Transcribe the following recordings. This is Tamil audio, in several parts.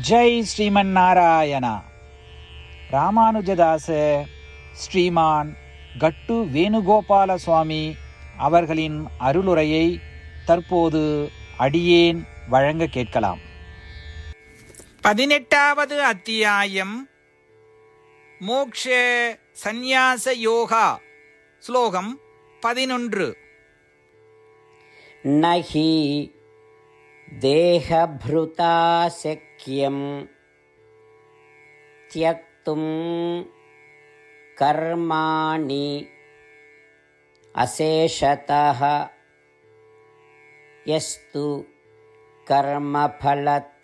ஜெய் ஸ்ரீமன் நாராயணா. ராமானுஜதாச ஸ்ரீமான் கட்டு வேணுகோபால சுவாமி அவர்களின் அருளுரையை தற்போது அடியேன் வழங்க கேட்கலாம். 18வது அத்தியாயம் மோக்ஷ சந்நியாச யோகா. ஸ்லோகம் 11. நஹி தேஹப்ருதா சக்யம் த்யக்தும் கர்மாணி அசேஷதஹ யஸ்து கர்மஃலத்யாகி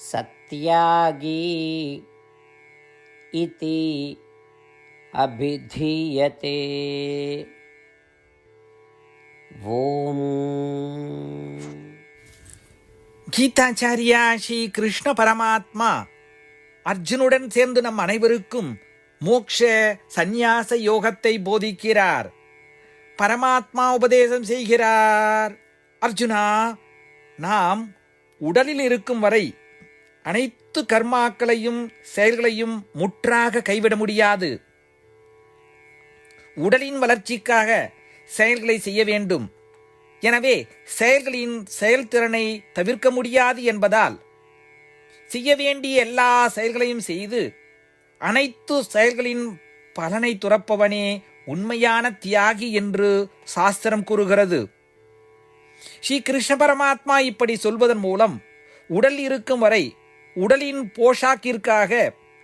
சத்யாகி இதி அபிதீயதே. ஓம். கீதாச்சாரியா ஸ்ரீ கிருஷ்ண பரமாத்மா அர்ஜுனுடன் சேர்ந்து நம் அனைவருக்கும் மோக்ஷ சந்நியாச யோகத்தை போதிக்கிறார். பரமாத்மா உபதேசம் செய்கிறார். அர்ஜுனா, நாம் உடலில் இருக்கும் வரை அனைத்து கர்மாக்களையும் செயல்களையும் முற்றாக கைவிட முடியாது. உடலின் வளர்ச்சிக்காக செயல்களை செய்ய வேண்டும். எனவே செயல்களின் செயல்திறனை தவிர்க்க முடியாது என்பதால் செய்ய வேண்டிய எல்லா செயல்களையும் செய்து அனைத்து செயல்களின் பலனை துறப்பவனே உண்மையான தியாகி என்று சாஸ்திரம் கூறுகிறது. ஸ்ரீ கிருஷ்ண பரமாத்மா இப்படி சொல்வதன் மூலம் உடல் இருக்கும் வரை உடலின் போஷாக்கிற்காக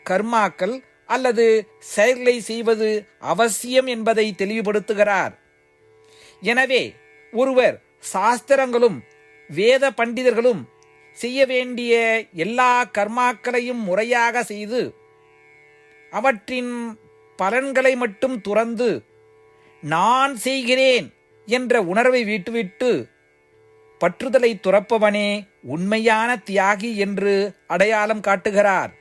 கர்மாக்கள் அல்லது செயல்களை செய்வது அவசியம் என்பதை தெளிவுபடுத்துகிறார். எனவே ஒருவர் சாஸ்திரங்களும் வேத பண்டிதர்களும் செய்ய வேண்டிய எல்லா கர்மாக்களையும் முறையாக செய்து அவற்றின் பலன்களை மட்டும் துறந்து நான் செய்கிறேன் என்ற உணர்வை விட்டுவிட்டு பற்றுதலை துறப்பவனே உண்மையான தியாகி என்று அடையாளம் காட்டுகிறார்.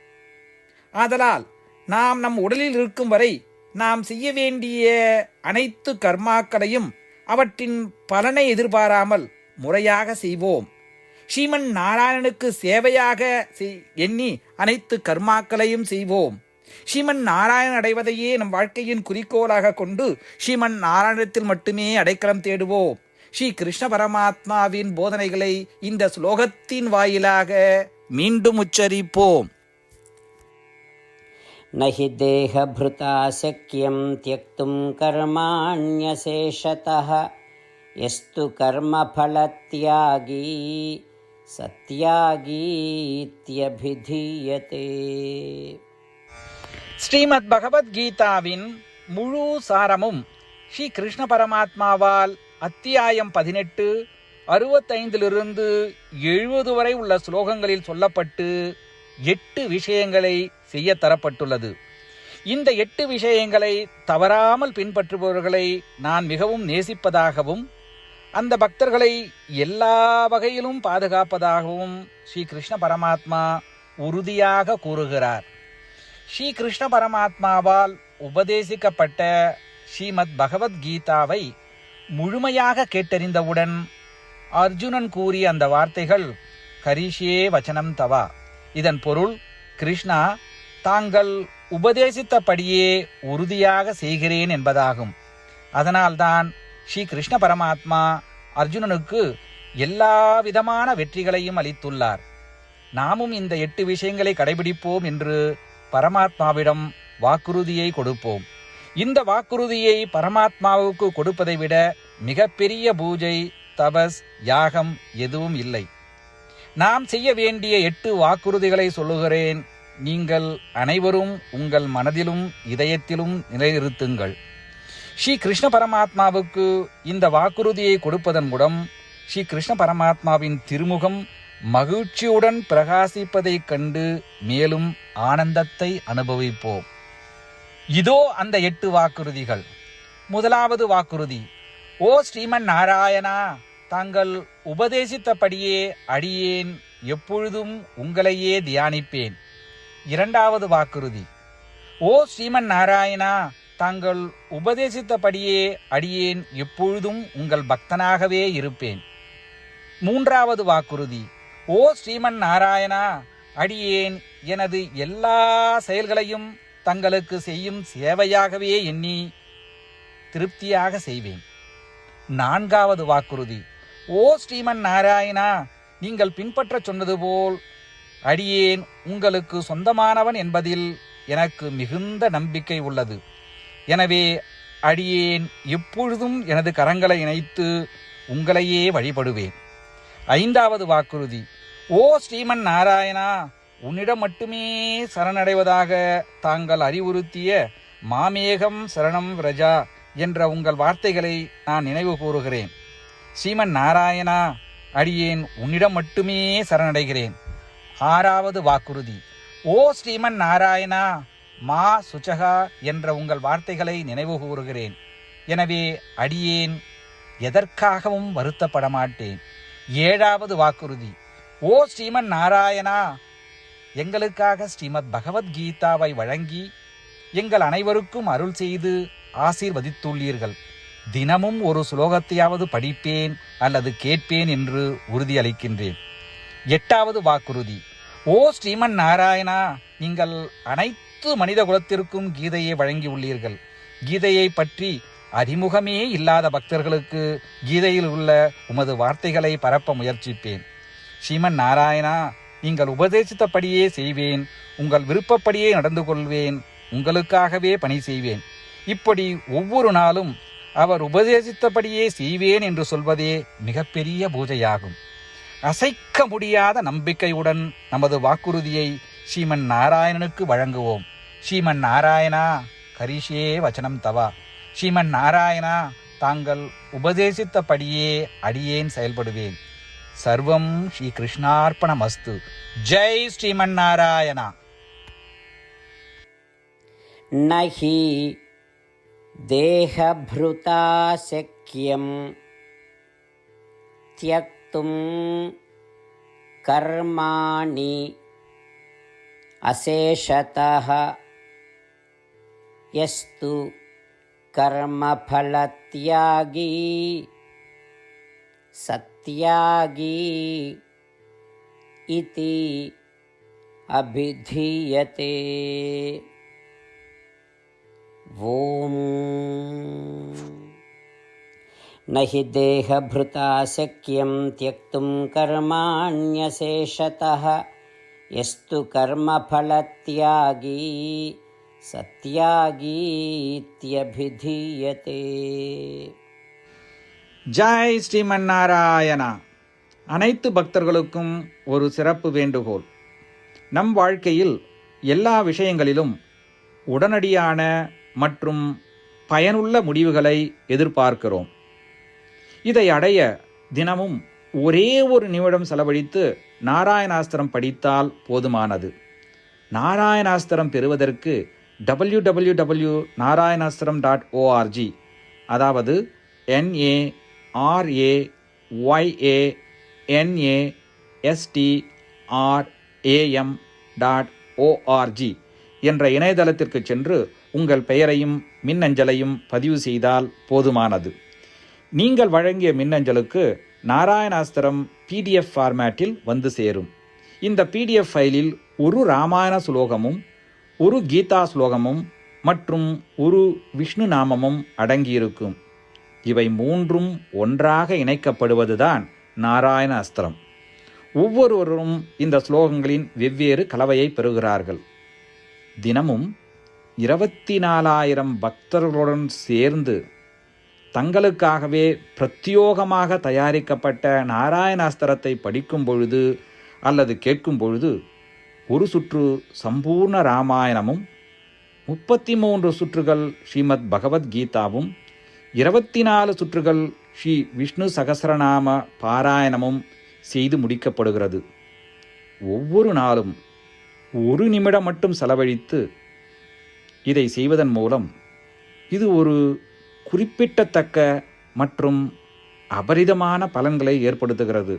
ஆதலால் நாம் நம் உடலில் இருக்கும் வரை நாம் செய்ய வேண்டிய அனைத்து கர்மாக்களையும் அவற்றின் பலனை எதிர்பாராமல் முறையாக செய்வோம். ஸ்ரீமன் நாராயணனுக்கு சேவையாக எண்ணி அனைத்து கர்மாக்களையும் செய்வோம். ஸ்ரீமன் நாராயணன் அடைவதையே நம் வாழ்க்கையின் குறிக்கோளாக கொண்டு ஸ்ரீமன் நாராயணத்தில் மட்டுமே அடைக்கலம் தேடுவோம். ஸ்ரீ கிருஷ்ண பரமாத்மாவின் போதனைகளை இந்த ஸ்லோகத்தின் வாயிலாக மீண்டும் உச்சரிப்போம். நஹி தேஹப்ருதா சக்யம் த்யக்தும் கர்மாண்யசேஷதஹ யஸ்து கர்மஃலத்யாகி சத்யாகி இத்யபிதீயதே. ஸ்ரீமத் பகவத்கீதாவின் முழு சாரமும் ஸ்ரீ கிருஷ்ண பரமாத்மாவால் அத்தியாயம் 18 65 70 வரை உள்ள ஸ்லோகங்களில் சொல்லப்பட்டு 8 விஷயங்களை செய்ய தரப்பட்டுள்ளது. இந்த 8 விஷயங்களை தவறாமல் பின்பற்றுபவர்களை நான் மிகவும் நேசிப்பதாகவும் அந்த பக்தர்களை எல்லா வகையிலும் பாதுகாப்பதாகவும் ஸ்ரீ கிருஷ்ண பரமாத்மா உறுதியாக கூறுகிறார். ஸ்ரீ கிருஷ்ண பரமாத்மாவால் உபதேசிக்கப்பட்ட ஸ்ரீமத் பகவத்கீதாவை முழுமையாக கேட்டறிந்தவுடன் அர்ஜுனன் கூறிய அந்த வார்த்தைகள் கரிஷ்யே வச்சனம் தவா. இதன் பொருள், கிருஷ்ணா, தாங்கள் உபதேசித்தபடியே உறுதியாக செய்கிறேன் என்பதாகும். அதனால்தான் ஸ்ரீ கிருஷ்ண பரமாத்மா அர்ஜுனனுக்கு எல்லா விதமான வெற்றிகளையும் அளித்துள்ளார். நாமும் இந்த 8 விஷயங்களை கடைபிடிப்போம் என்று பரமாத்மாவிடம் வாக்குறுதியை கொடுப்போம். இந்த வாக்குறுதியை பரமாத்மாவுக்கு கொடுப்பதை விட மிகப்பெரிய பூஜை, தபஸ், யாகம் எதுவும் இல்லை. நாம் செய்ய வேண்டிய 8 வாக்குறுதிகளை சொல்லுகிறேன். நீங்கள் அனைவரும் உங்கள் மனதிலும் இதயத்திலும் நிலைநிறுத்துங்கள். ஸ்ரீ கிருஷ்ண பரமாத்மாவுக்கு இந்த வாக்குறுதியை கொடுப்பதன் மூலம் ஸ்ரீ கிருஷ்ண பரமாத்மாவின் திருமுகம் மகிழ்ச்சியுடன் பிரகாசிப்பதைக் கண்டு மேலும் ஆனந்தத்தை அனுபவிப்போம். இதோ அந்த 8 வாக்குறுதிகள். முதலாவது வாக்குறுதி: ஓ ஸ்ரீமன் நாராயணா, தாங்கள் உபதேசித்தபடியே அடியேன் எப்பொழுதும் உங்களையே தியானிப்பேன். இரண்டாவது வாக்குறுதி: ஓ ஸ்ரீமன் நாராயணா, தாங்கள் உபதேசித்தபடியே அடியேன் எப்பொழுதும் உங்கள் பக்தனாகவே இருப்பேன். மூன்றாவது வாக்குறுதி: ஓ ஸ்ரீமன் நாராயணா, அடியேன் எனது எல்லா செயல்களையும் தங்களுக்கு செய்யும் சேவையாகவே எண்ணி திருப்தியாக செய்வேன். 4வது வாக்குறுதி. ஓ ஸ்ரீமன் நாராயணா, நீங்கள் பின்பற்ற சொன்னது போல் அடியேன் உங்களுக்கு சொந்தமானவன் என்பதில் எனக்கு மிகுந்த நம்பிக்கை உள்ளது. எனவே அடியேன் எப்பொழுதும் எனது கரங்களை இணைத்து உங்களையே வழிபடுவேன். 5வது வாக்குறுதி. ஓ ஸ்ரீமன் நாராயணா, உன்னிடம் மட்டுமே சரணடைவதாக தாங்கள் அறிவுறுத்திய மாமேகம் சரணம் விரஜா என்ற உங்கள் வார்த்தைகளை நான் நினைவு கூறுகிறேன். ஸ்ரீமன் நாராயணா, அடியேன் உன்னிடம் மட்டுமே சரணடைகிறேன். 6வது வாக்குறுதி. ஓ ஸ்ரீமன் நாராயணா, மா சுச்சகா என்ற உங்கள் வார்த்தைகளை நினைவு கூறுகிறேன். எனவே அடியேன் எதற்காகவும் வருத்தப்பட மாட்டேன். 7வது வாக்குறுதி. ஓ ஸ்ரீமன் நாராயணா, எங்களுக்காக ஸ்ரீமத் பகவத்கீதாவை வழங்கி எங்கள் அனைவருக்கும் அருள் செய்து ஆசீர்வதித்துள்ளீர்கள். தினமும் ஒரு ஸ்லோகத்தையாவது படிப்பேன் அல்லது கேட்பேன் என்று உறுதியளிக்கின்றேன். 8வது வாக்குறுதி. ஓ ஸ்ரீமன் நாராயணா, நீங்கள் அனைத்து மனித குலத்திற்கும் கீதையை வழங்கியுள்ளீர்கள். கீதையை பற்றி அறிமுகமே இல்லாத பக்தர்களுக்கு கீதையில் உள்ள உமது வார்த்தைகளை பரப்ப முயற்சிப்பேன். ஸ்ரீமன் நாராயணா, நீங்கள் உபதேசித்தபடியே செய்வேன். உங்கள் விருப்பப்படியே நடந்து கொள்வேன். உங்களுக்காகவே பணி செய்வேன். இப்படி ஒவ்வொரு நாளும் அவர் உபதேசித்தபடியே செய்வேன் என்று சொல்வதே மிகப்பெரிய பூஜையாகும். அசைக்க முடியாத நம்பிக்கையுடன் நமது வாக்குறுதியை ஸ்ரீமன் நாராயணனுக்கு வழங்குவோம். ஸ்ரீமன் நாராயணா, கரிஷே வச்சனம் தவா. ஸ்ரீமன் நாராயணா, தாங்கள் உபதேசித்தபடியே அடியேன் செயல்படுவேன். சர்வம் ஸ்ரீ கிருஷ்ணார்ப்பணமஸ்து. ஜெய் ஸ்ரீமன் நாராயணா. நஹி தேஹப்ருதா சக்யம் த்யக்தும் கர்மாணி அசேஷதஹ யஸ்து கர்மஃலத்யாகி சத்யாகி இதி அபிதீயதே. ஓம் நஹி தேஹப்ருதா சக்யம் த்யக்தும் கர்மாண்யசேஷதஹ யஸ்து கர்மஃலத்யாகி சத்யாகி இத்யபிதீயதே. ஜெய் ஸ்ரீமன் நாராயணா. அனைத்து பக்தர்களுக்கும் ஒரு சிறப்பு வேண்டுகோள். நம் வாழ்க்கையில் எல்லா விஷயங்களிலும் உடனடியான மற்றும் பயனுள்ள முடிவுகளை எதிர்பார்க்கிறோம். இதை அடைய தினமும் ஒரே ஒரு நிமிடம் செலவழித்து நாராயணாஸ்திரம் படித்தால் போதுமானது. நாராயணாஸ்திரம் பெறுவதற்கு www.narayanaastram.org, அதாவது NARAYANASTRAM.org என்ற இணையதளத்திற்கு சென்று உங்கள் பெயரையும் மின்னஞ்சலையும் பதிவு செய்தால் போதுமானது. நீங்கள் வழங்கிய மின்னஞ்சலுக்கு நாராயணாஸ்திரம் PDF ஃபார்மேட்டில் வந்து சேரும். இந்த PDF ஃபைலில் ஒரு ராமாயண ஸ்லோகமும் ஒரு கீதா ஸ்லோகமும் மற்றும் ஒரு விஷ்ணு நாமமும் அடங்கியிருக்கும். இவை மூன்றும் ஒன்றாக இணைக்கப்படுவதுதான் நாராயண அஸ்திரம். ஒவ்வொருவரும் இந்த ஸ்லோகங்களின் வெவ்வேறு கலவையை பெறுகிறார்கள். தினமும் 24,000 பக்தர்களுடன் சேர்ந்து தங்களுக்காகவே பிரத்யோகமாக தயாரிக்கப்பட்ட நாராயணாஸ்திரத்தை படிக்கும் பொழுது அல்லது கேட்கும் பொழுது ஒரு சுற்று சம்பூர்ண ராமாயணமும் 33 சுற்றுகள் ஸ்ரீமத் பகவத்கீதாவும் 24 சுற்றுகள் ஸ்ரீ விஷ்ணு சகஸ்ரநாம பாராயணமும் செய்து முடிக்கப்படுகிறது. ஒவ்வொரு நாளும் ஒரு நிமிடம் மட்டும் செலவழித்து இதை செய்வதன் மூலம் இது ஒரு குறிப்பிடத்தக்க மற்றும் அபரிதமான பலன்களை ஏற்படுத்துகிறது.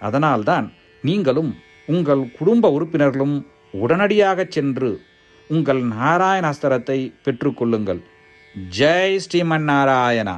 அதனால்தான் நீங்களும் உங்கள் குடும்ப உறுப்பினர்களும் உடனடியாக சென்று உங்கள் நாராயணாஸ்திரத்தை பெற்றுக்கொள்ளுங்கள். ஜெய் ஸ்ரீமன் நாராயணா.